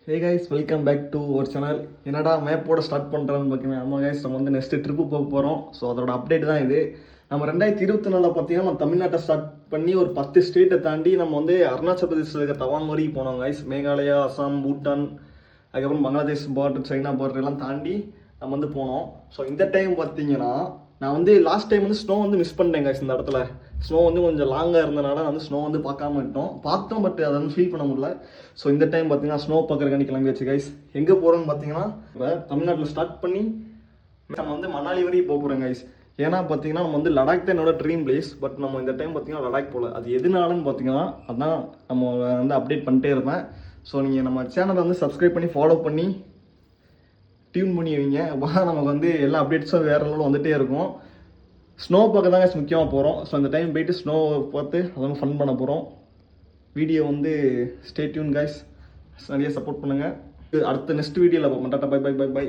Hey guys, welcome back to our channel. என்னடா மேப்போட start பண்ணுறான்னு பார்த்தீங்கன்னா, ஆமாம் கைஸ், நம்ம வந்து நெக்ஸ்ட்டு ட்ரிப்பு போக போகிறோம். ஸோ அதோட அப்டேட் தான் இது. நம்ம 2024 பார்த்தீங்கன்னா நம்ம தமிழ்நாட்டை ஸ்டார்ட் பண்ணி ஒரு 10 ஸ்டேட்டை தாண்டி நம்ம வந்து அருணாச்சல பிரதேசில் இருக்க தவாங் வரைக்கும் போனோம் கைஸ். மேகாலயா, அசாம், பூட்டான், அதுக்கப்புறம் பங்களாதேஷ் பார்டர், சைனா பார்டர் எல்லாம் தாண்டி நம்ம வந்து போனோம். ஸோ இந்த டைம் பார்த்தீங்கன்னா நான் வந்து லாஸ்ட் டைம் வந்து ஸ்னோ வந்து மிஸ் பண்ணிட்டேன் கைஸ். இந்த இடத்துல ஸ்னோ வந்து கொஞ்சம் லாங்காக இருந்தனால நான் வந்து ஸ்னோ வந்து பார்க்காம பார்த்தோம், பட் அதை வந்து ஃபீல் பண்ண முடியல. ஸோ இந்த டைம் பார்த்தீங்கன்னா ஸ்னோ பார்க்குறக்காண்டி கிளம்பி வச்சு கைஸ். எங்கே போகிறோன்னு பார்த்தீங்கன்னா இப்போ தமிழ்நாட்டில் ஸ்டார்ட் பண்ணி நம்ம வந்து மணாலி வரைக்கும் போக போகிறோம் கைஸ். ஏன்னா பார்த்தீங்கன்னா நம்ம வந்து லடாக் தான் என்னோட ட்ரீம் பிளேஸ். பட் நம்ம இந்த டைம் பார்த்தீங்கன்னா லடாக் போகல. அது எதுனாலன்னு பார்த்தீங்கன்னா அதான் நம்ம வந்து அப்டேட் பண்ணிட்டே இருப்பேன். ஸோ நீங்கள் நம்ம சேனலை வந்து சப்ஸ்கிரைப் பண்ணி ஃபாலோ பண்ணி டியூன் பண்ணி வைங்க. அப்போ நமக்கு வந்து எல்லா அப்டேட்ஸும் வேறு லெவலில் வந்துகிட்டே இருக்கும். ஸ்னோ பார்க்க தான் முக்கியமாக போகிறோம். ஸோ அந்த டைம் போயிட்டு ஸ்னோ பார்த்து அதை ஃபன் பண்ண போகிறோம். வீடியோ வந்து ஸ்டே டியூன் கைஸ், நிறைய சப்போர்ட் பண்ணுங்கள். அடுத்த நெக்ஸ்ட் வீடியோவில் பார்ப்போம். டாட்டா, பை பை பை பை.